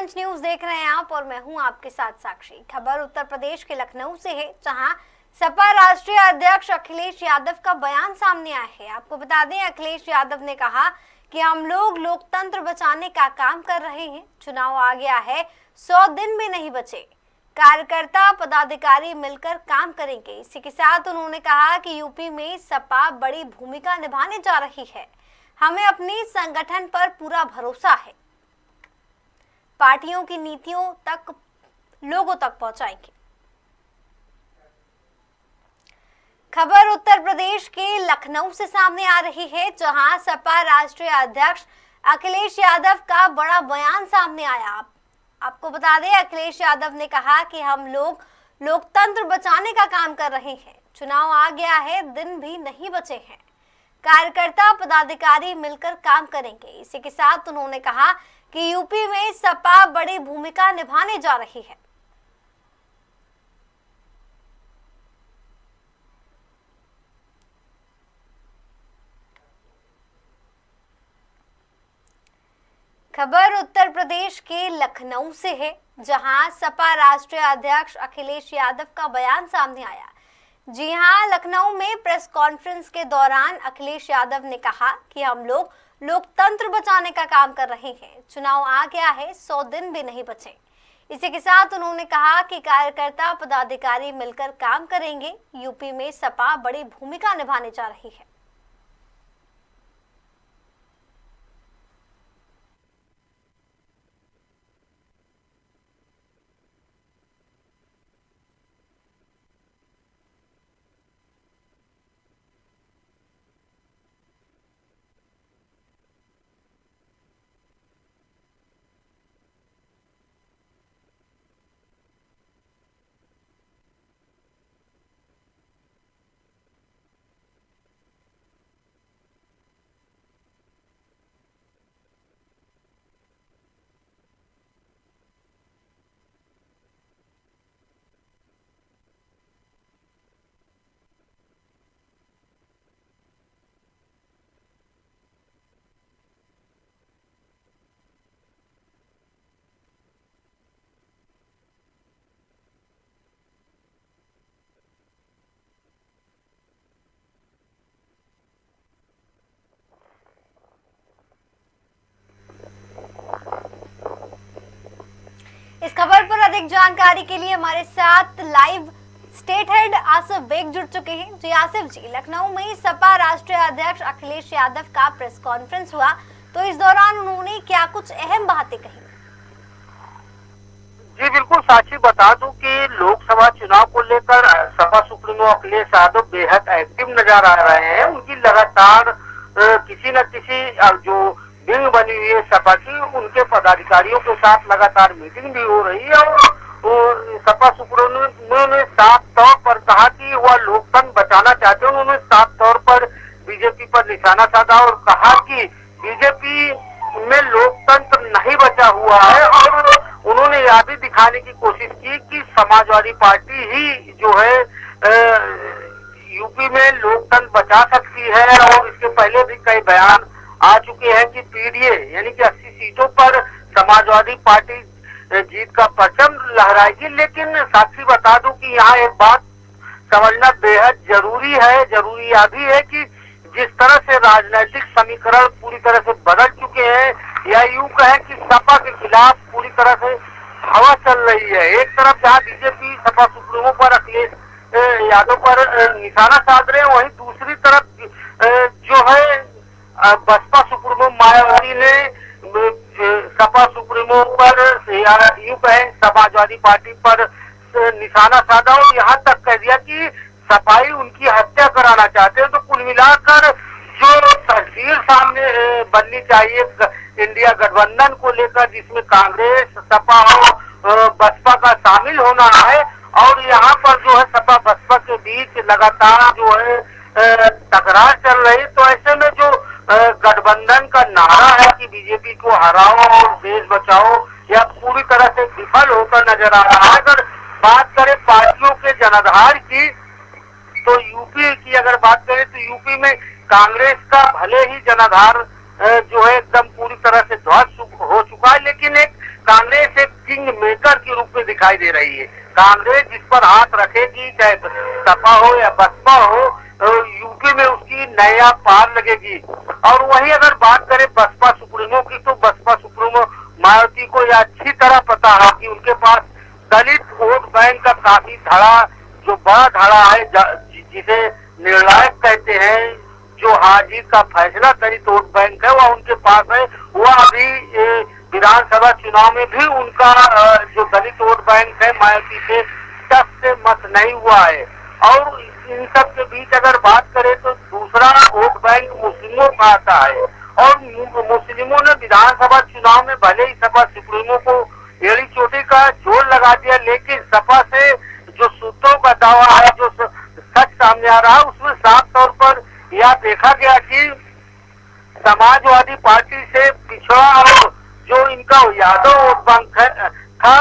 मंच न्यूज देख रहे हैं आप और मैं हूं आपके साथ साक्षी। खबर उत्तर प्रदेश के लखनऊ से है, जहां सपा राष्ट्रीय अध्यक्ष अखिलेश यादव का बयान सामने आया है। आपको बता दें, अखिलेश यादव ने कहा कि हम लोग लोकतंत्र बचाने का काम कर रहे हैं। चुनाव आ गया है, 100 दिन भी नहीं बचे। कार्यकर्ता पदाधिकारी मिलकर काम करेंगे। इसी के साथ उन्होंने कहा कि यूपी में सपा बड़ी भूमिका निभाने जा रही है। हमें अपनी संगठन पर पूरा भरोसा है। पार्टियों की नीतियों तक लोगों तक पहुंचाएंगे। खबर उत्तर प्रदेश के लखनऊ से सामने आ रही है, जहां सपा राष्ट्रीय अध्यक्ष अखिलेश यादव का बड़ा बयान सामने आया। आपको बता दें, अखिलेश यादव ने कहा कि हम लोग लोकतंत्र बचाने का काम कर रहे हैं। चुनाव आ गया है, दिन भी नहीं बचे हैं। कार्यकर्ता पदाधिकारी मिलकर काम करेंगे। इसी के साथ उन्होंने कहा कि यूपी में सपा बड़ी भूमिका निभाने जा रही है। खबर उत्तर प्रदेश के लखनऊ से है, जहां सपा राष्ट्रीय अध्यक्ष अखिलेश यादव का बयान सामने आया। जी हां, लखनऊ में प्रेस कॉन्फ्रेंस के दौरान अखिलेश यादव ने कहा कि हम लोग लोकतंत्र बचाने का काम कर रहे हैं। चुनाव आ गया है, 100 दिन भी नहीं बचे। इसी के साथ उन्होंने कहा कि कार्यकर्ता पदाधिकारी मिलकर काम करेंगे। यूपी में सपा बड़ी भूमिका निभाने जा रही है। इस खबर पर अधिक जानकारी के लिए हमारे साथ live state head Asif Baig जुड़ चुके हैं। जी आसिफ जी, लखनऊ में सपा राष्ट्रीय अध्यक्ष अखिलेश यादव का प्रेस कॉन्फ्रेंस हुआ, तो इस दौरान उन्होंने क्या कुछ अहम बातें कही? जी बिल्कुल साक्षी, बता दूं कि लोकसभा चुनाव को लेकर सपा सुप्रीमो अखिलेश यादव बेहद एक्टिव नजर आ रहे हैं। उनकी लगातार किसी न किसी जो विंग बनी हुई है सपा की, उनके पदाधिकारियों के साथ लगातार मीटिंग भी हो रही है। और सपा सुप्रीमो ने साफ तौर पर कहा कि वह लोकतंत्र बचाना चाहते हैं। उन्होंने साफ तौर पर बीजेपी पर निशाना साधा और कहा कि बीजेपी में लोकतंत्र नहीं बचा हुआ है। और उन्होंने यह भी दिखाने की कोशिश की कि समाजवादी पार्टी ही जो है यूपी में लोकतंत्र बचा सकती है। और इसके पहले भी कई बयान आ चुके हैं कि पीडीए यानी कि 80 सीटों पर समाजवादी पार्टी जीत का परचम लहराएगी। लेकिन साक्षी, बता दूं कि यहाँ एक बात समझना बेहद जरूरी है। जरूरी यह भी है कि जिस तरह से राजनीतिक समीकरण पूरी तरह से बदल चुके हैं, या यूं कहें कि सपा के खिलाफ पूरी तरह से हवा चल रही है। एक तरफ जहां बीजेपी सपा सुप्रीमो पर अखिलेश यादव पर निशाना साध रहे हैं, वहीं दूसरी तरफ जो है बसपा सुप्रीमो मायावती ने सपा सुप्रीमो पर यूं कहें समाजवादी पार्टी पर निशाना साधा और यहाँ तक कह दिया कि सपाई उनकी हत्या कराना चाहते हैं। तो कुल मिलाकर जो तस्वीर सामने बननी चाहिए इंडिया गठबंधन को लेकर, जिसमें कांग्रेस, सपा और बसपा का शामिल होना है, और यहाँ पर जो है सपा बसपा के बीच लगातार जो है टकरार चल रही, तो ऐसे में जो गठबंधन का नारा है कि बीजेपी को हराओ और देश बचाओ, यह पूरी तरह से विफल होकर नजर आ रहा है। अगर बात करें पार्टियों के जनाधार की, तो यूपी की अगर बात करें तो यूपी में कांग्रेस का भले ही जनाधार जो है एकदम पूरी तरह से ध्वस्त हो चुका है, लेकिन एक कांग्रेस एक किंग मेकर के रूप में दिखाई दे रही है। कांग्रेस जिस पर हाथ रखेगी, चाहे सपा हो या बसपा हो, यूपी में उसकी नया पार लगेगी। और वहीं अगर बात करें बसपा सुप्रीमो की, तो बसपा सुप्रीमो मायावती को यह अच्छी तरह पता है कि उनके पास दलित वोट बैंक का काफी धड़ा, जो बड़ा धड़ा है, जिसे निर्णायक कहते हैं, जो हाजिर का फैसला दलित वोट बैंक है, वह उनके पास है। वह अभी विधानसभा चुनाव में भी उनका जो दलित वोट बैंक है मायावती से टस से मत नहीं हुआ है। और इन सब के बीच अगर बात करें तो दूसरा वोट बैंक मुस्लिमों का आता है। और मुस्लिमों ने विधानसभा चुनाव में भले ही सपा सुप्रीमो को एड़ी चोटी का जोर लगा दिया, लेकिन सपा से जो सूत्रों का दावा है, जो सच सामने आ रहा है, उसमें साफ तौर पर यह देखा गया कि समाजवादी पार्टी से पिछड़ा और जो इनका यादव वोट बैंक था,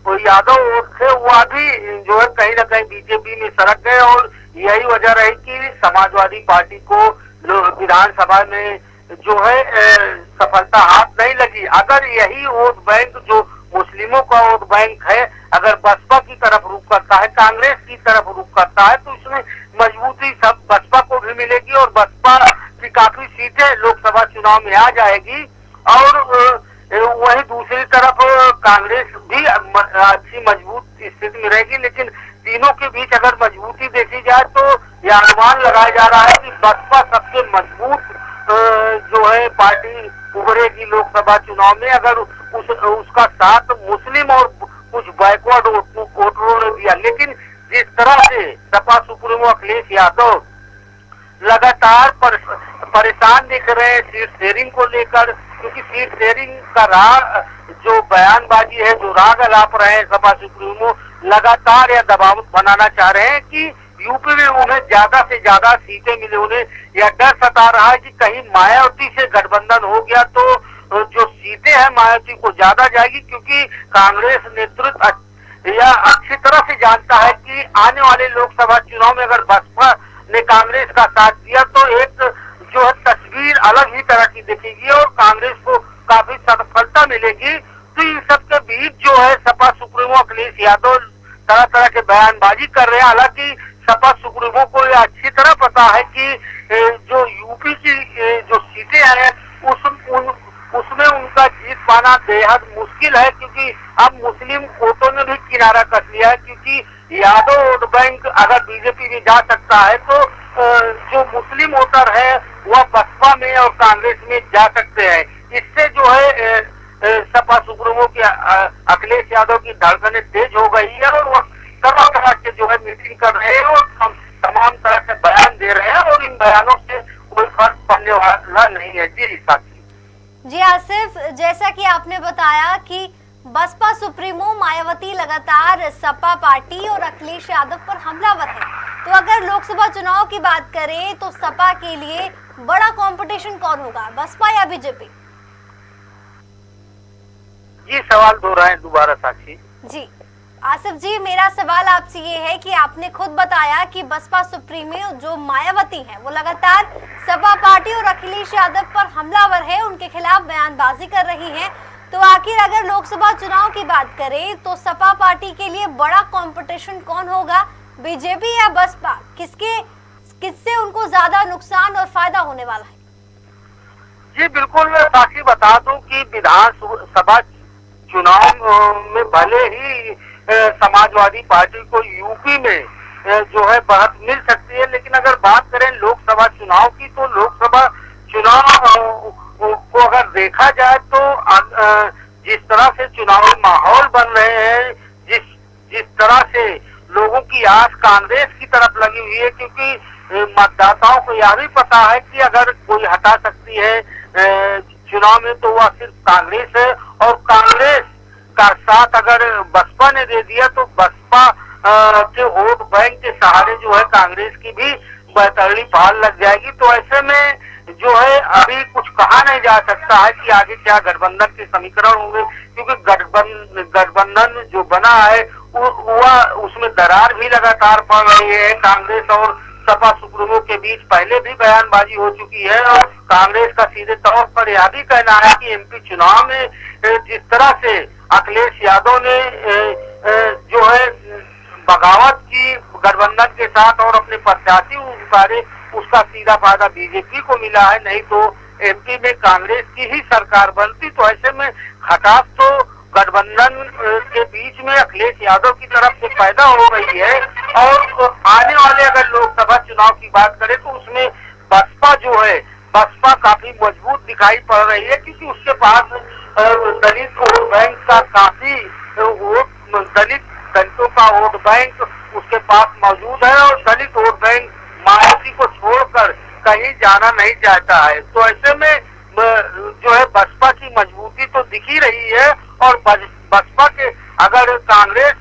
वो यादव वोट थे, वह भी जो है कहीं ना कहीं बीजेपी में सरक गए। और यही वजह रही कि समाजवादी पार्टी को विधानसभा में जो है सफलता हाथ नहीं लगी। अगर यही वोट बैंक जो मुस्लिमों का वोट बैंक है, अगर बसपा की तरफ रुख करता है, कांग्रेस की तरफ रुख करता है, तो इसमें मजबूती सब बसपा को भी मिलेगी और बसपा की काफी सीटें लोकसभा चुनाव में आ जाएगी। और वही दूसरी तरफ कांग्रेस भी अच्छी मजबूत स्थिति में रहेगी। लेकिन तीनों के बीच अगर मजबूती देखी जाए तो यह अनुमान लगाया जा रहा है कि बसपा सबसे मजबूत जो है पार्टी उभरेगी लोकसभा चुनाव में, अगर उसका साथ मुस्लिम और कुछ बैकवर्ड वोटरों ने दिया। लेकिन जिस तरह से सपा सुप्रीमो अखिलेश यादव लगातार परेशान दिख रहे हैं सीट शेयरिंग को लेकर, क्योंकि सीट शेयरिंग का जो बयानबाजी है, जो राग अलाप रहे हैं सपा सुप्रीमो, लगातार यह दबाव बनाना चाह रहे हैं कि यूपी में उन्हें ज्यादा से ज्यादा सीटें मिले। उन्हें यह डर सता रहा है कि कहीं मायावती से गठबंधन हो गया तो जो सीटें हैं मायावती को ज्यादा जाएगी, क्योंकि कांग्रेस नेतृत्व यह अच्छी तरह से जानता है कि आने वाले लोकसभा चुनाव में अगर बसपा ने कांग्रेस का साथ दिया तो एक जो है तस्वीर अलग ही तरह की दिखेगी और कांग्रेस को काफी सफलता मिलेगी। तो इन सब के बीच जो है सपा सुप्रीमो अखिलेश यादव तरह तरह के बयानबाजी कर रहे हैं। हालांकि सपा सुप्रीमो को यह अच्छी तरह पता है कि जो यूपी की जो सीटें हैं उसमें उनका जीत पाना बेहद मुश्किल है, क्योंकि अब मुस्लिम वोटों ने भी किनारा कर लिया है। क्योंकि यादव वोट बैंक अगर बीजेपी में जा सकता है तो जो मुस्लिम वोटर है वह बसपा में और कांग्रेस में जा सकते हैं। इससे जो है सपा सुप्रीमो के अखिलेश यादव की धड़कनें तेज हो गई है और वह तरह तरह के जो है मीटिंग कर रहे हैं और तमाम तरह के बयान दे रहे हैं और इन बयानों से कोई फर्क पड़ने वाला नहीं है। जी साथी। जी आसिफ, जैसा कि आपने बताया कि बसपा सुप्रीमो मायावती लगातार सपा पार्टी और अखिलेश यादव पर हमलावर है, तो अगर लोकसभा चुनाव की बात करें तो सपा के लिए बड़ा कंपटीशन कौन होगा, बसपा या बीजेपी? ये सवाल दोहराएं दोबारा साक्षी। जी आसिफ जी, मेरा सवाल आपसे ये है कि आपने खुद बताया कि बसपा सुप्रीमो जो मायावती है वो लगातार सपा पार्टी और अखिलेश यादव पर हमलावर है, उनके खिलाफ बयानबाजी कर रही है। तो आखिर अगर लोकसभा चुनाव की बात करें तो सपा पार्टी के लिए बड़ा कंपटीशन कौन होगा, बीजेपी या बसपा? किससे उनको ज्यादा नुकसान और फायदा होने वाला है? जी बिल्कुल, मैं साक्षी बता दूं कि विधानसभा चुनाव में भले ही समाजवादी पार्टी को यूपी में जो है बढ़त मिल सकती है, लेकिन अगर बात करें लोकसभा चुनाव की तो लोकसभा चुनाव को अगर देखा जाए तो जिस तरह से चुनावी माहौल बन रहे हैं, जिस तरह से लोगों की आस कांग्रेस की तरफ लगी हुई है, क्योंकि मतदाताओं को यह भी पता है कि अगर कोई हटा सकती है चुनाव में तो वह सिर्फ कांग्रेस है। और कांग्रेस का साथ अगर बसपा ने दे दिया तो बसपा के वोट बैंक के सहारे जो है कांग्रेस की भी बैतरणी पाल लग जाएगी। तो ऐसे में जो है अभी कुछ कहा नहीं जा सकता है कि आगे क्या गठबंधन के समीकरण होंगे, क्योंकि गठबंधन जो बना है वह उसमें दरार भी लगातार पड़ रही है। कांग्रेस और सपा सुप्रीमो के बीच पहले भी बयानबाजी हो चुकी है और कांग्रेस का सीधे तौर पर यह भी कहना है कि एमपी चुनाव में जिस तरह से अखिलेश यादव ने जो है बगावत की गठबंधन के साथ और अपने प्रत्याशी उतारे, उसका सीधा फायदा बीजेपी को मिला है। नहीं तो एमपी में कांग्रेस की ही सरकार बनती। तो ऐसे में खटास तो गठबंधन के बीच में अखिलेश यादव की तरफ से पैदा हो रही है। और आने वाले अगर लोकसभा चुनाव की बात करें तो उसमें बसपा जो है, बसपा काफी मजबूत दिखाई पड़ रही है, क्योंकि उसके पास दलित वोट बैंक का काफी दलितों का वोट बैंक उसके पास मौजूद है और दलित वोट बैंक मायावती को छोड़कर कहीं जाना नहीं चाहता है। तो ऐसे में जो है बसपा की मजबूती तो दिख ही रही है। और बसपा के अगर कांग्रेस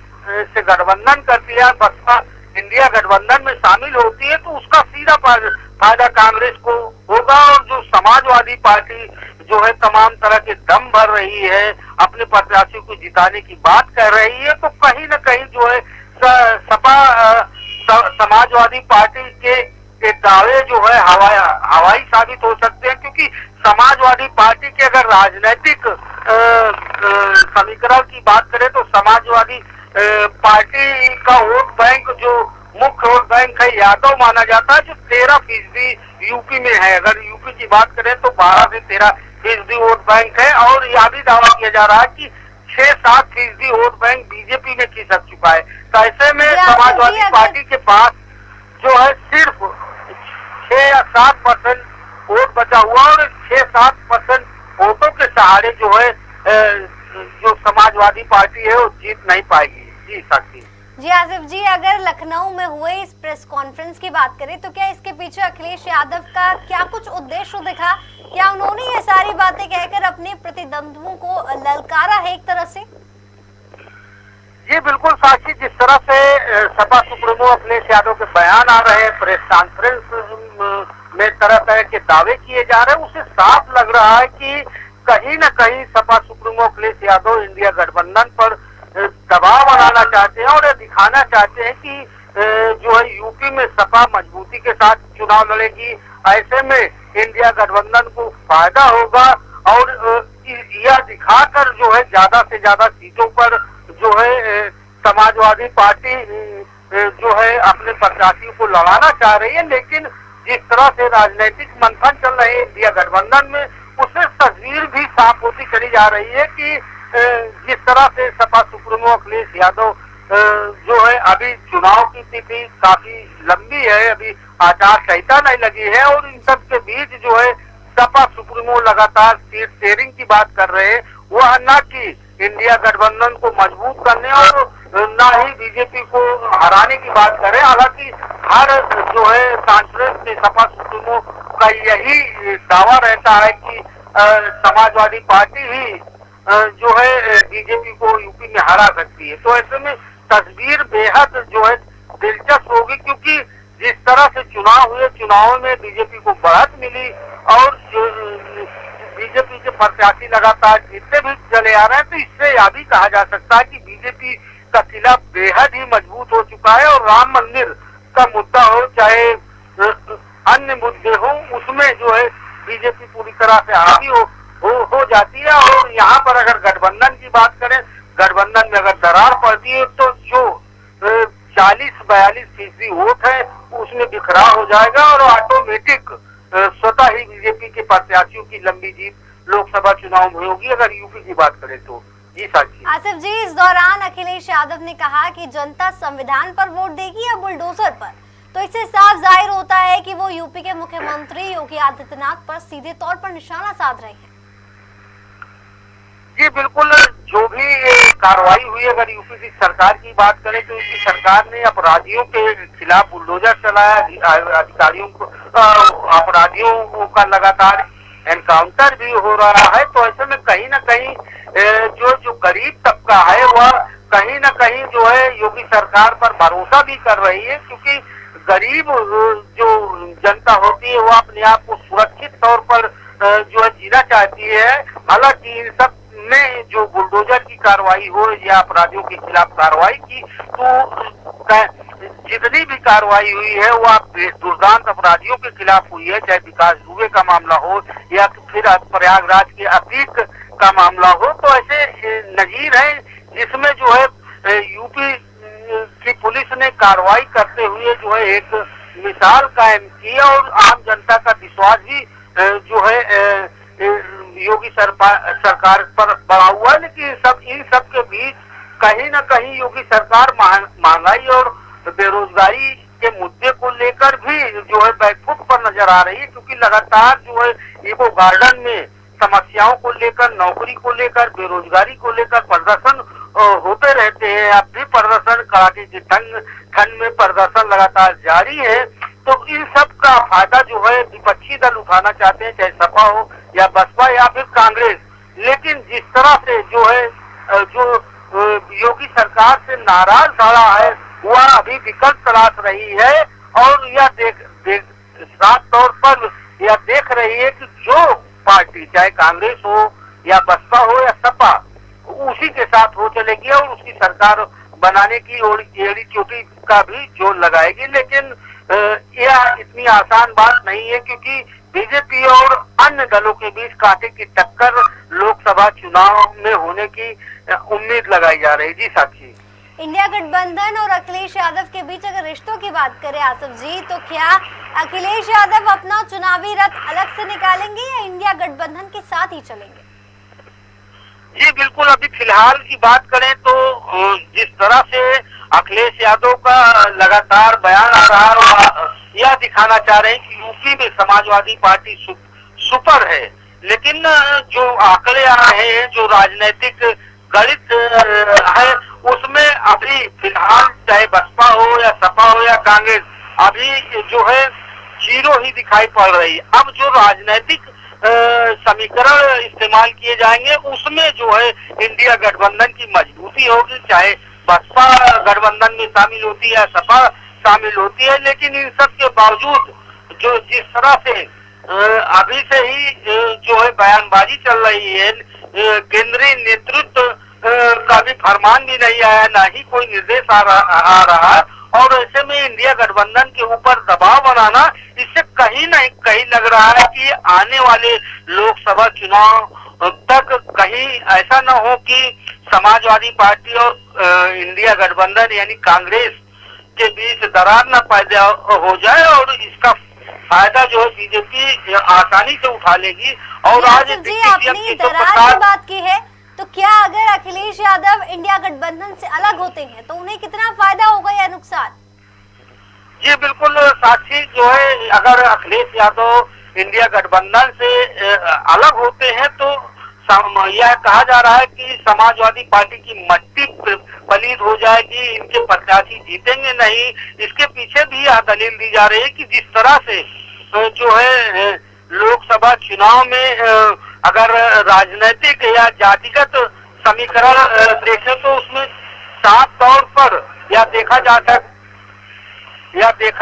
से गठबंधन करती है, बसपा इंडिया गठबंधन में शामिल होती है, तो उसका सीधा फायदा कांग्रेस को होगा। और जो समाजवादी पार्टी जो है तमाम तरह के दम भर रही है, अपने प्रत्याशियों को जिताने की बात कर रही है, तो कहीं न कहीं जो है सपा समाजवादी पार्टी के दावे जो है हवाई साबित हो सकते हैं। क्योंकि समाजवादी पार्टी के अगर राजनीतिक समीकरण की बात करें तो समाजवादी पार्टी का वोट बैंक जो मुख्य वोट बैंक है यादव माना जाता है, जो 13% यूपी में है। अगर यूपी की बात करें तो 12 से 13% वोट बैंक है। और यह भी दावा किया जा रहा है कि 6-7% वोट बैंक बीजेपी में खिसक चुका है। तो ऐसे में समाजवादी पार्टी के पास जो है सिर्फ 6 या 7% वोट बचा हुआ और 6-7% वोटों के सहारे जो है जो समाजवादी पार्टी है वो जीत नहीं पाएगी। जी साक्षी जी आसिफ जी, अगर लखनऊ में हुए इस प्रेस कॉन्फ्रेंस की बात करें तो क्या इसके पीछे अखिलेश यादव का क्या कुछ उद्देश्य दिखा? क्या उन्होंने ये सारी बातें कहकर अपने प्रतिद्वंद्वियों को ललकारा है एक तरह से? जी बिल्कुल साक्षी, जिस तरह से सपा सुप्रीमो अखिलेश यादव के बयान आ रहे हैं, प्रेस कॉन्फ्रेंस में तरह तरह के दावे किए जा रहे हैं, उससे साफ लग रहा है कि कहीं न कहीं सपा सुप्रीमो अखिलेश यादव इंडिया गठबंधन पर दबाव बनाना चाहते हैं और ये दिखाना चाहते हैं कि जो है यूपी में सपा मजबूती के साथ चुनाव लड़ेगी। ऐसे में इंडिया गठबंधन को फायदा होगा और यह दिखाकर जो है ज्यादा से ज्यादा सीटों पर जो है समाजवादी पार्टी जो है अपने प्रत्याशियों को लड़ाना चाह रही है। लेकिन जिस तरह से राजनीतिक मंथन चल रहे हैं इंडिया गठबंधन में, उससे तस्वीर भी साफ होती चली जा रही है कि जिस तरह से सपा सुप्रीमो अखिलेश यादव जो है अभी चुनाव की तिथि काफी लंबी है, अभी आचार संहिता नहीं लगी है और इन सब के बीच जो है सपा सुप्रीमो लगातार सीट शेयरिंग की बात कर रहे हैं। वह न कि इंडिया गठबंधन को मजबूत करने और न ही बीजेपी को हराने की बात करें। हालांकि हर जो है कॉन्फ्रेंस में सपा सुप्रीमो का यही दावा रहता है कि समाजवादी पार्टी ही जो है बीजेपी को यूपी में हरा सकती है। तो ऐसे में तस्वीर बेहद जो है दिलचस्प होगी, क्योंकि जिस तरह से चुनाव हुए, चुनाव में बीजेपी को बढ़त मिली और बीजेपी के प्रत्याशी लगातार जीतते भी चले आ रहे हैं। तो इससे यह भी कहा जा सकता है कि बीजेपी का किला बेहद ही मजबूत हो चुका है और राम मंदिर का मुद्दा हो चाहे अन्य मुद्दे हो, उसमें जो है बीजेपी पूरी तरह से हावी हो जाती है। और यहाँ पर अगर गठबंधन की बात करें, गठबंधन में अगर दरार पड़ती है तो जो 40-42% वोट है उसमें बिखराव हो जाएगा और ऑटोमेटिक स्वतः ही बीजेपी के प्रत्याशियों की लंबी जीत लोकसभा चुनाव में होगी अगर यूपी की बात करें तो। जी साक्षी। आसिफ जी, इस दौरान अखिलेश यादव ने कहा कि जनता संविधान पर वोट देगी या बुलडोजर पर, तो इससे साफ जाहिर होता है कि वो यूपी के मुख्यमंत्री योगी आदित्यनाथ पर सीधे तौर पर निशाना साध रहे हैं। जी बिल्कुल, जो भी कार्रवाई हुई, अगर यूपी की सरकार की बात करें तो यूपी सरकार ने अपराधियों के खिलाफ बुलडोजर चलाया, अधिकारियों को अपराधियों का लगातार एनकाउंटर भी हो रहा है। तो ऐसे में कहीं न कहीं जो गरीब तबका है वह कहीं न कहीं जो है योगी सरकार पर भरोसा भी कर रही है, क्योंकि गरीब जो जनता होती है वह अपने आप को सुरक्षित तौर पर जो है जीना चाहती है। हालांकि इन सब में जो बुलडोजर की कार्रवाई हो या अपराधियों के खिलाफ कार्रवाई की, तो जितनी भी कार्रवाई हुई है वो आप दुर्दांत अपराधियों के खिलाफ हुई है, चाहे विकास दुबे का मामला हो या फिर प्रयागराज के अतीक का मामला हो, तो ऐसे नजीर है जिसमें जो है यूपी की पुलिस ने कार्रवाई करते हुए जो है एक मिसाल कायम की और आम जनता का विश्वास भी जो है योगी सरकार पर बढ़ा हुआ है। लेकिन इन सब के बीच कहीं न कहीं योगी सरकार महंगाई और बेरोजगारी के मुद्दे को लेकर भी जो है बैकफुट पर नजर आ रही है, क्योंकि लगातार जो है ईको गार्डन में समस्याओं को लेकर, नौकरी को लेकर, बेरोजगारी को लेकर प्रदर्शन होते रहते हैं। अब भी प्रदर्शन, कड़ाके की ठंड में प्रदर्शन लगातार जारी है। तो इन सब का फायदा जो है विपक्षी दल उठाना चाहते हैं, चाहे सपा हो या बसपा या फिर कांग्रेस। लेकिन जिस तरह से जो है योगी सरकार से नाराज खड़ा है, वह अभी विकल्प तलाश रही है और यह साफ तौर पर यह देख रही है कि जो पार्टी, चाहे कांग्रेस हो या बसपा हो या सपा, उसी के साथ हो चलेगी और उसकी सरकार बनाने की एड़ी चोटी का भी जोर लगाएगी। लेकिन यह इतनी आसान बात नहीं है, क्योंकि बीजेपी और अन्य दलों के बीच कांटे की टक्कर लोकसभा चुनाव में होने की उम्मीद लगाई जा रही है। जी साक्षी, इंडिया गठबंधन और अखिलेश यादव के बीच अगर रिश्तों की बात करें आसिफ जी, तो क्या अखिलेश यादव अपना चुनावी रथ अलग से निकालेंगे या इंडिया गठबंधन के साथ ही चलेंगे? जी बिल्कुल, अभी फिलहाल की बात करें तो जिस तरह से अखिलेश यादव का लगातार बयान आ रहा है, यह दिखाना चाह रहे हैं कि यूपी में समाजवादी पार्टी सुपर है। लेकिन जो आंकड़े आ रहे हैं, जो राजनीतिक गणित है, उसमें अभी फिलहाल चाहे बसपा हो या सपा हो या कांग्रेस, अभी जो है जीरो ही दिखाई पड़ रही है। अब जो राजनीतिक समीकरण इस्तेमाल किए जाएंगे, उसमें जो है इंडिया गठबंधन की मजबूती होगी, चाहे बसपा गठबंधन में शामिल होती है, सपा शामिल होती है। लेकिन इन सब के बावजूद जो जिस तरह से अभी से ही जो है बयानबाजी चल रही है, केंद्रीय नेतृत्व का भी फरमान भी नहीं आया, ना ही कोई निर्देश आ रहा, और ऐसे में इंडिया गठबंधन के ऊपर दबाव बनाना, इससे कहीं न कहीं लग रहा है कि आने वाले लोकसभा चुनाव तक कहीं ऐसा न हो कि समाजवादी पार्टी और इंडिया गठबंधन यानी कांग्रेस के बीच दरार न पैदा हो जाए और इसका फायदा जो है बीजेपी आसानी से उठा लेगी। और आज आपने दरार की बात की है, तो क्या अगर अखिलेश यादव इंडिया गठबंधन से अलग होते हैं तो उन्हें कितना फायदा होगा या नुकसान? जी बिल्कुल साक्षी, जो है अगर अखिलेश यादव इंडिया गठबंधन से अलग होते हैं तो यह कहा जा रहा है कि समाजवादी पार्टी की मट्टी पलीद हो जाएगी, इनके प्रत्याशी जीतेंगे नहीं। इसके पीछे भी यह दलील दी जा रही है कि जिस तरह से जो है लोकसभा चुनाव में अगर राजनीतिक या जातिगत समीकरण देखें तो उसमें साफ तौर पर यह देखा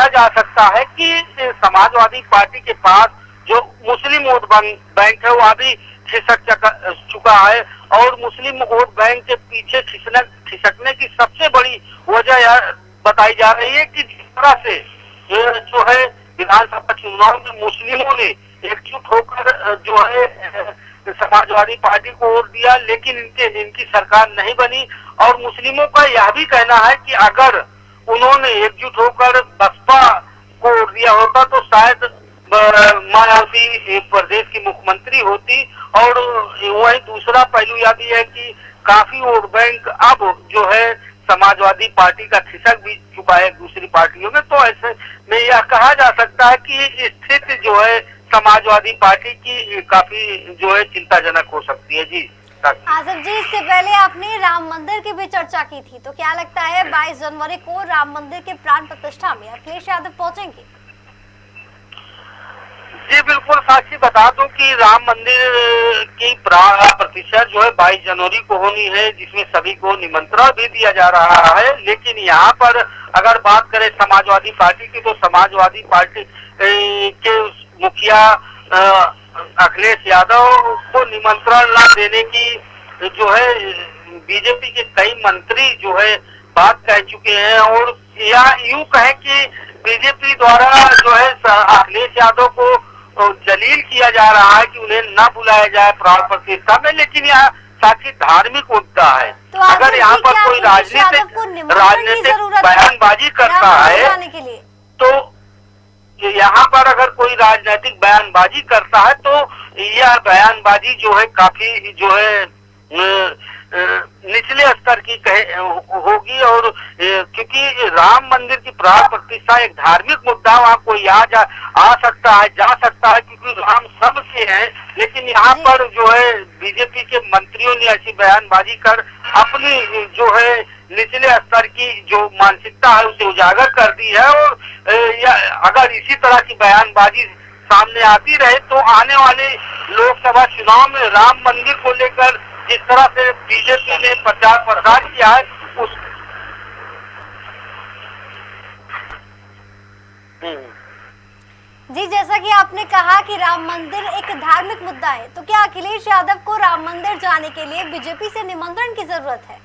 जा सकता है कि समाजवादी पार्टी के पास जो मुस्लिम वोट बैंक है वो अभी खिसक चुका है, और मुस्लिम वोट बैंक के पीछे खिसकने की सबसे बड़ी वजह यह बताई जा रही है कि जिस तरह से जो है विधानसभा चुनाव में मुस्लिमों ने एकजुट होकर जो है समाजवादी पार्टी को वोट दिया, लेकिन इनकी सरकार नहीं बनी। और मुस्लिमों का यह भी कहना है कि अगर उन्होंने एकजुट होकर बसपा को वोट दिया होता तो शायद मायावती प्रदेश की मुख्यमंत्री होती। और वही दूसरा पहलू यह भी है कि काफी वोट बैंक अब जो है समाजवादी पार्टी का खिसक भी चुका है दूसरी पार्टियों में। तो ऐसे में यह कहा जा सकता है कि स्थिति जो है समाजवादी पार्टी की काफी जो है चिंताजनक हो सकती है। जी आसिफ जी, इससे पहले आपने राम मंदिर की भी चर्चा की थी, तो क्या लगता है 22 जनवरी को राम मंदिर के प्राण प्रतिष्ठा में अखिलेश यादव पहुंचेंगे? जी बिल्कुल साक्षी, बता दूं कि राम मंदिर की प्राण प्रतिष्ठा जो है 22 जनवरी को होनी है, जिसमें सभी को निमंत्रण भी दिया जा रहा है। लेकिन यहाँ पर अगर बात करें समाजवादी पार्टी की, तो समाजवादी पार्टी के मुखिया अखिलेश यादव को निमंत्रण न देने की जो है बीजेपी के कई मंत्री जो है बात कह चुके हैं। और या यूं कहें कि बीजेपी द्वारा जो है अखिलेश यादव को जलील किया जा रहा है कि उन्हें न बुलाया जाए प्राण प्रतिष्ठा में, लेकिन यह साक्षी धार्मिक मुद्दा है। तो अगर यहाँ पर कोई राजनीतिक बयानबाजी करता है तो यहाँ पर अगर कोई राजनीतिक बयानबाजी करता है तो यह बयानबाजी जो है काफी जो है निचले स्तर की होगी। और क्योंकि राम मंदिर की प्राण प्रतिष्ठा एक धार्मिक मुद्दा, वहाँ कोई आ सकता है, जा सकता है, क्योंकि राम सबके हैं। लेकिन यहाँ पर जो है बीजेपी के मंत्रियों ने ऐसी बयानबाजी कर अपनी जो है निचले स्तर की जो मानसिकता है उसे उजागर कर दी है। और अगर इसी तरह की बयानबाजी सामने आती रहे तो आने वाले लोकसभा चुनाव में राम मंदिर को लेकर जिस तरह से बीजेपी ने प्रचार प्रसार किया है उस जी, जैसा कि आपने कहा कि राम मंदिर एक धार्मिक मुद्दा है, तो क्या अखिलेश यादव को राम मंदिर जाने के लिए बीजेपी से निमंत्रण की जरूरत है?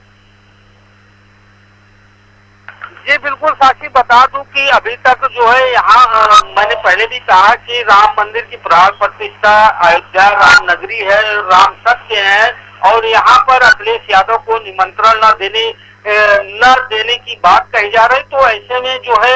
जी बिल्कुल साक्षी, बता दूं कि अभी तक जो है यहाँ मैंने पहले भी कहा कि राम मंदिर की प्राण प्रतिष्ठा अयोध्या राम नगरी है, राम सत्य है। और यहाँ पर अखिलेश यादव को निमंत्रण न देने की बात कही जा रही, तो ऐसे में जो है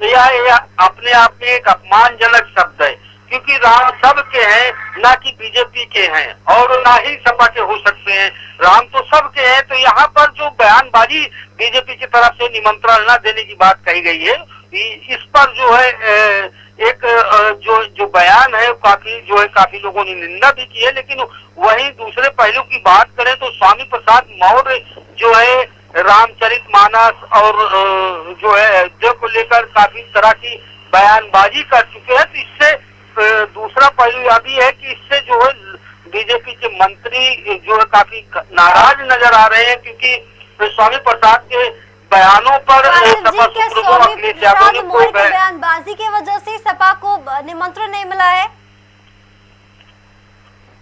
यह अपने आप में एक अपमानजनक शब्द है, क्योंकि राम सबके हैं, ना कि बीजेपी के हैं और ना ही सपा के हो सकते हैं। राम तो सबके हैं। तो यहाँ पर जो बयानबाजी बीजेपी की तरफ से निमंत्रण न देने की बात कही गई है, इस पर जो है एक जो बयान है काफी लोगों ने निंदा भी की है। लेकिन वहीं दूसरे पहलू की बात करें तो स्वामी प्रसाद मौर्य जो है रामचरितमानस और जो है अयोध्या को लेकर काफी तरह की बयानबाजी कर चुके हैं। तो इससे दूसरा पहलू यह भी है कि इससे जो है बीजेपी के मंत्री जो है काफी नाराज नजर आ रहे हैं, क्योंकि स्वामी प्रसाद के बयानों पर सपा सुप्रीमो अखिलेश यादव ने कोई बयानबाजी की वजह से सपा को निमंत्रण नहीं मिला है।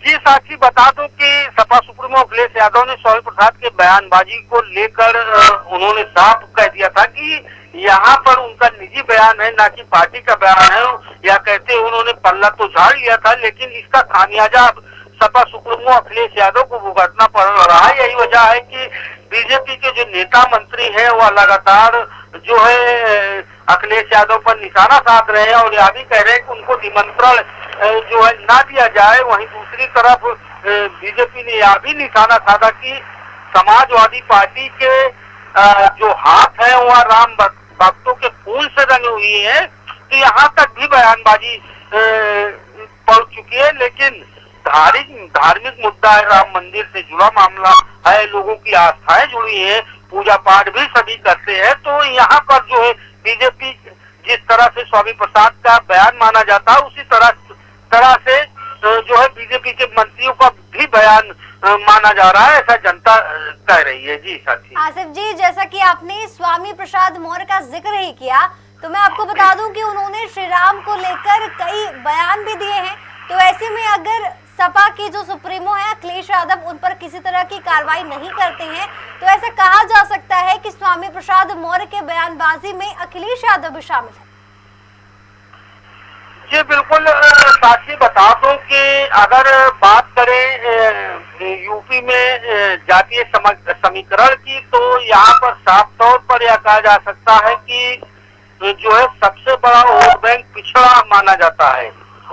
जी साक्षी, बता दूं कि सपा सुप्रीमो अखिलेश यादव ने स्वामी प्रसाद के बयानबाजी को लेकर उन्होंने साफ कह दिया था कि यहाँ पर उनका निजी बयान है, ना कि पार्टी का बयान है। या कहते उन्होंने पल्ला तो झाड़ लिया था, लेकिन इसका खामियाजा सपा सुप्रीमो अखिलेश यादव को भुगतना पड़ रहा है। यही वजह है कि बीजेपी के जो नेता मंत्री हैं वह लगातार जो है अखिलेश यादव पर निशाना साध रहे हैं और यह भी कह रहे हैं कि उनको निमंत्रण जो है ना दिया जाए। वहीं दूसरी तरफ बीजेपी ने यह भी निशाना साधा कि समाजवादी पार्टी के जो हाथ है वह राम भक्तों के खून से रंगी हुई है। तो यहाँ तक भी बयानबाजी पड़ चुकी है। लेकिन धार्मिक मुद्दा है, राम मंदिर से जुड़ा मामला है, लोगों की आस्थाएं जुड़ी है, पूजा पाठ भी सभी करते हैं। तो यहाँ पर जो है बीजेपी जिस तरह से स्वामी प्रसाद का बयान माना जाता है उसी तरह से जो है बीजेपी के मंत्रियों का भी बयान माना जा रहा है, ऐसा जनता कह रही है। जी साथी आसिफ जी, जैसा कि आपने स्वामी प्रसाद मौर्य का जिक्र ही किया, तो मैं आपको बता दूं कि उन्होंने श्री राम को लेकर कई बयान भी दिए हैं। तो ऐसे में अगर सपा के जो सुप्रीमो है अखिलेश यादव उन पर किसी तरह की कार्रवाई नहीं करते हैं, तो ऐसा कहा जा सकता है कि स्वामी प्रसाद मौर्य के बयानबाजी में अखिलेश यादव भी शामिल है। जी बिल्कुल साक्षी, बता दूं कि अगर बात करें यूपी में जातीय समीकरण की, तो यहाँ पर साफ तौर पर यह कहा जा सकता है कि जो है सबसे बड़ा वोट बैंक पिछड़ा माना जाता है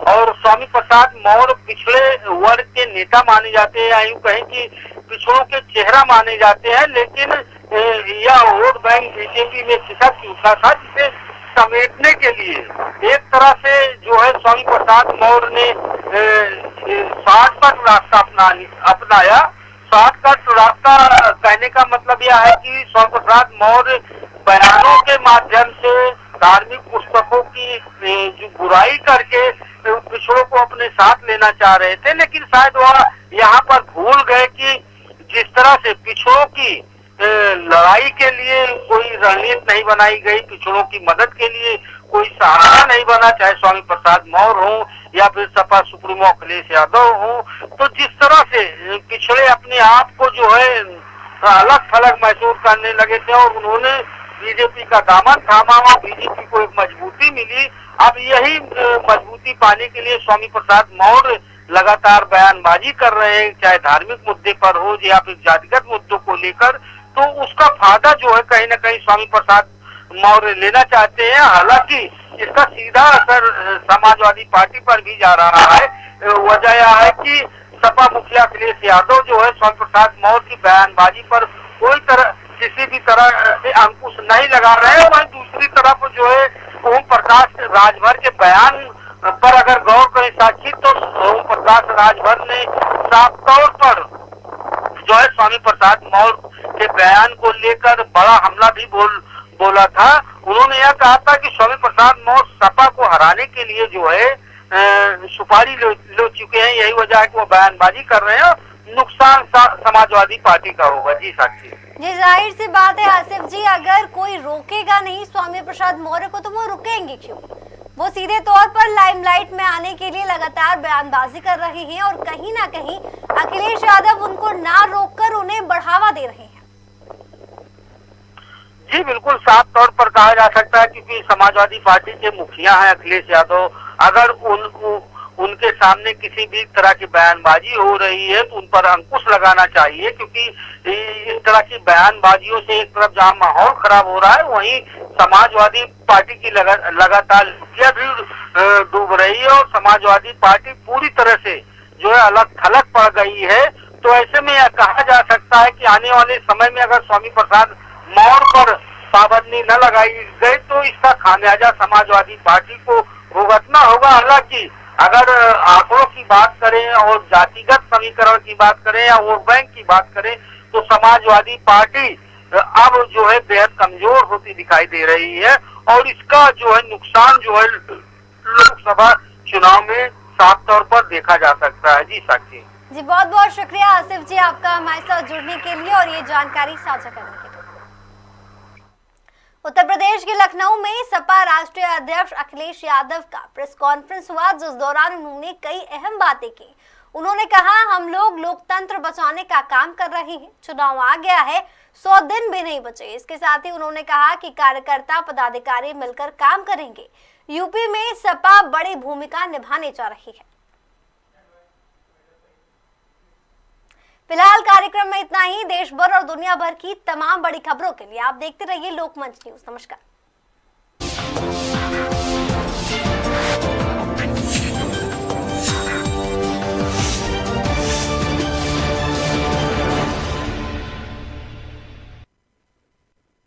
और स्वामी प्रसाद मौर्य पिछड़े वर्ग के नेता माने जाते हैं, या यूं कहें कि पिछड़ों के चेहरा माने जाते हैं। लेकिन यह वोट बैंक बीजेपी में खिसक चुका था, जिसे समेटने के लिए एक तरह से जो है स्वामी प्रसाद मौर्य ने शॉर्टकट रास्ता अपनाया। शॉर्टकट रास्ता कहने का मतलब यह है कि स्वामी प्रसाद मौर्य बयानों के माध्यम से धार्मिक पुस्तकों की जो बुराई करके पिछड़ों को अपने साथ लेना चाह रहे थे। लेकिन शायद वह यहाँ पर भूल गए कि जिस तरह से पिछड़ों की लड़ाई के लिए कोई रणनीति नहीं बनाई गई, पिछड़ों की मदद के लिए कोई सहारा नहीं बना, चाहे स्वामी प्रसाद मौर्य हो या फिर सपा सुप्रीमो अखिलेश यादव हो। तो जिस तरह से पिछड़े अपने आप को जो है अलग थलग महसूस करने लगे थे और उन्होंने बीजेपी का दामन थामा और बीजेपी को एक मजबूती मिली। अब यही मजबूती पाने के लिए स्वामी प्रसाद मौर्य लगातार बयानबाजी कर रहे हैं, चाहे धार्मिक मुद्दे पर हो या फिर जातिगत मुद्दों को लेकर, तो उसका फायदा जो है कहीं न कहीं स्वामी प्रसाद मौर्य लेना चाहते हैं। हालांकि इसका सीधा असर समाजवादी पार्टी पर भी जा रहा है। वजह यह है कि सपा मुखिया अखिलेश यादव जो है स्वामी प्रसाद मौर्य की बयानबाजी पर कोई तरह किसी भी तरह से अंकुश नहीं लगा रहे हैं। वहीं दूसरी तरफ जो है ओम प्रकाश राजभर के बयान पर अगर गौर करें साक्षी, तो ओम प्रकाश राजभर ने साफ तौर पर जो है स्वामी प्रसाद मौर्य के बयान को लेकर बड़ा हमला भी बोला था। उन्होंने यह कहा था कि स्वामी प्रसाद मौर्य सपा को हराने के लिए जो है सुपारी ले चुके हैं, यही वजह है कि वो बयानबाजी कर रहे हैं। नुकसान समाजवादी पार्टी का होगा। जी साक्षी जी, जाहिर सी बात है आसिफ जी, अगर कोई रोकेगा नहीं स्वामी प्रसाद मौर्य को तो वो रुकेंगे क्यों? वो सीधे तौर पर लाइमलाइट में आने के लिए लगातार बयानबाजी कर रहे हैं और कहीं ना कहीं अखिलेश यादव उनको ना रोककर उन्हें बढ़ावा दे रहे हैं। जी बिल्कुल, साफ तौर पर कहा जा सकता है क्योंकि समाजवादी पार्टी के मुखिया हैं अखिलेश यादव। अगर उनके सामने किसी भी तरह की बयानबाजी हो रही है तो उन पर अंकुश लगाना चाहिए, क्योंकि इस तरह की बयानबाजियों से एक तरफ जहां माहौल खराब हो रहा है, वहीं समाजवादी पार्टी की लगातार लुटिया भी डूब रही है और समाजवादी पार्टी पूरी तरह से जो है अलग थलग पड़ गई है। तो ऐसे में यह कहा जा सकता है कि आने वाले समय में अगर स्वामी प्रसाद मौर्य पर पाबंदी न लगाई गई तो इसका खामियाजा समाजवादी पार्टी को भुगतना होगा। हालांकि अगर आंकड़ों की बात करें और जातिगत समीकरण की बात करें या वोट बैंक की बात करें तो समाजवादी पार्टी अब जो है बेहद कमजोर होती दिखाई दे रही है और इसका जो है नुकसान जो है लोकसभा चुनाव में साफ तौर पर देखा जा सकता है। जी साक्षी जी, बहुत बहुत शुक्रिया आसिफ जी आपका हमारे साथ जुड़ने के लिए और ये जानकारी साझा करने के लिए। उत्तर प्रदेश के लखनऊ में सपा राष्ट्रीय अध्यक्ष अखिलेश यादव का प्रेस कॉन्फ्रेंस हुआ, जिस दौरान उन्होंने कई अहम बातें की। उन्होंने कहा, हम लोग लोकतंत्र बचाने का काम कर रहे हैं, चुनाव आ गया है, 100 दिन भी नहीं बचे। इसके साथ ही उन्होंने कहा कि कार्यकर्ता पदाधिकारी मिलकर काम करेंगे। यूपी में सपा बड़ी भूमिका निभाने जा रही है। फिलहाल कार्यक्रम में इतना ही। देश भर और दुनिया भर की तमाम बड़ी खबरों के लिए आप देखते रहिए लोकमंच न्यूज। नमस्कार।